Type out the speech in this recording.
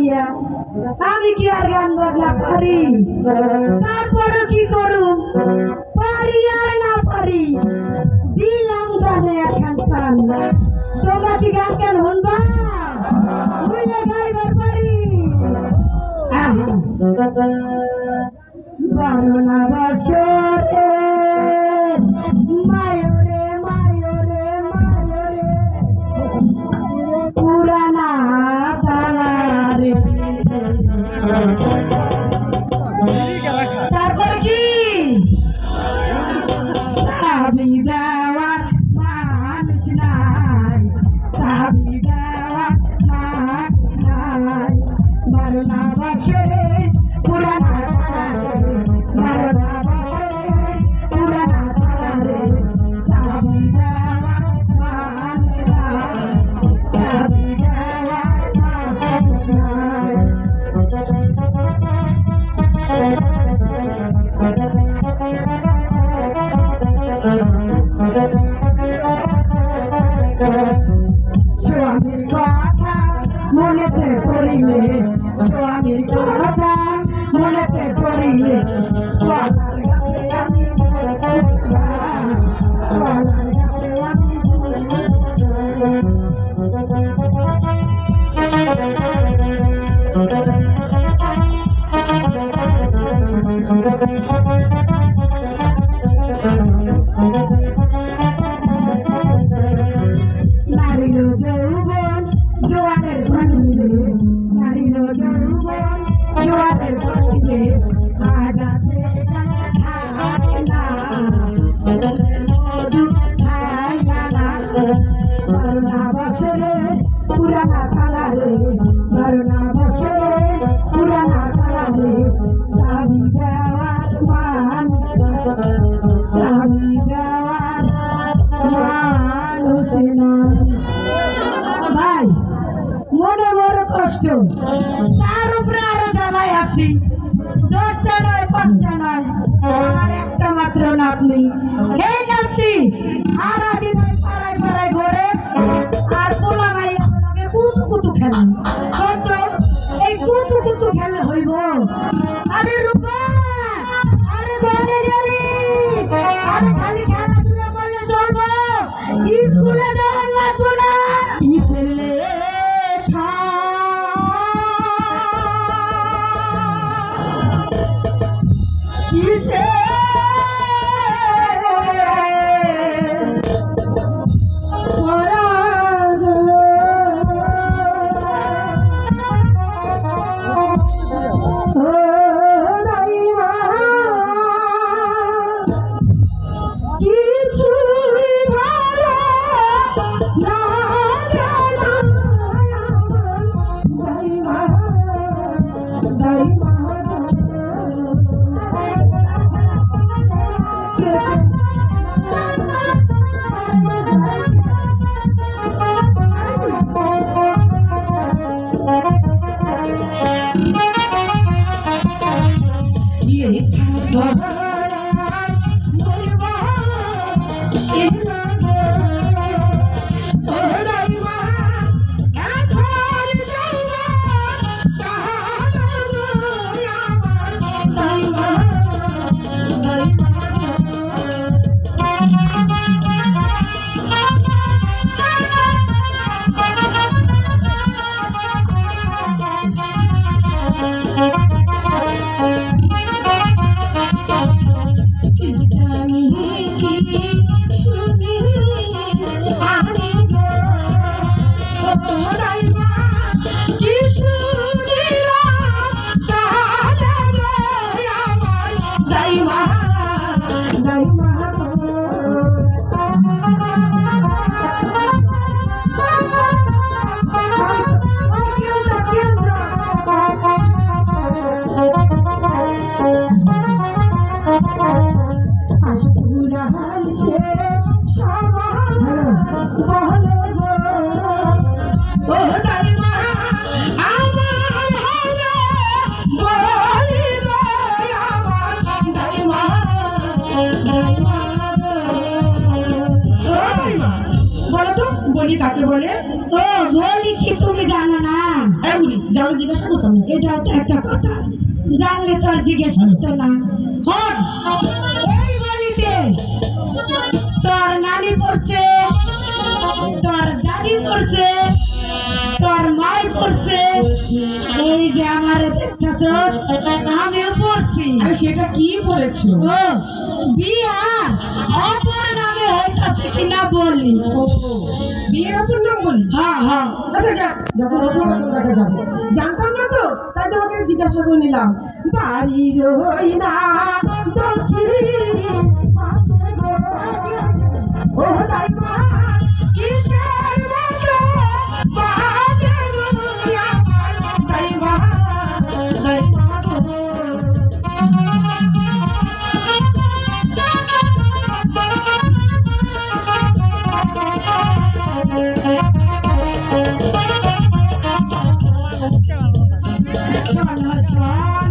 দিয়া আমি কি আর গান বাজনা পারি তারপরে কি করুম পারি আর না পারি দিলাম গানে এখন টান তোমরা কি গান কেন শুনবা শুনলে গাইবার পারি বারোনা বছরে মায়রে মায়রে মায়রে পুরানা তালারে তারপর কি সাবি দেওয়ার মানুষ নাই সাবি দেওয়ার মানুষ নাই বারোনা বছরে পুরানা তালারে বারোনা বছরে পুরানা তালারে সাবি দেওয়ার মানুষ নাই সাবি দেওয়ার মানুষ নাই স্বামীর কথা মনেতে পড়িলে স্বামীর কথা মনেতে পড়িলে গলার গালে আমি গলার গালে আমি নারীর যৌবন জোয়ারের পানিতে নারীর যৌবন জোয়ারের পানিতে আজ আছে থাকে না মধু খাই না বারোনা বছরে পুরানা তালারে বারোনা বছরে পুরানা তালারে দাবি দেওয়ার দাবি দেওয়ার মানুষ নয় ভাই মনে বড় কষ্ট তার উপরে আরো জ্বালায় আছি 10টা নয় 5টা নয় আর একটা মাত্র নাতনি এই নাতনি সারাদিন পাড়ায় পাড়ায় ঘোরে আর পোলা ভাই আমাকে কুতু কুতু খেলে কত এই কুতু কুতু খেলে হইব আরে রূপা আরে কোনে গেলি আরে খালি খেলাধুলা করলে চলবো স্কুলে যাওয়ার লাগবো না জানলে জিজ্ঞাসা করতাম না। এটাও তো একটা কথা, জানলে তো আর জিজ্ঞেস করতো না। হন এই গলিতে তোর নানি পড়ছে, তোর দাদি পড়ছে, তোর মাই পড়ছে, এই যে আমারে দেখতেছস আমিও পড়ছি। আরে সেটা কি পড়েছো? ও বিয়ার অপর নামে হইতাছে কিনা বলি। ও বিয়ের অপর নাম বলি? হ্যাঁ হ্যাঁ। আচ্ছা যা, যখন অপর নাম দেখা যাবে। জানতাম না তো, তাই তোমাকে জিজ্ঞাসা করে নিলাম। বাড়ি রই না দক্ষিণ পাশে গো, ও দাইমা কিসের মতো বাজে গো আমার দাইমা, দাইমা গো। শোন শোন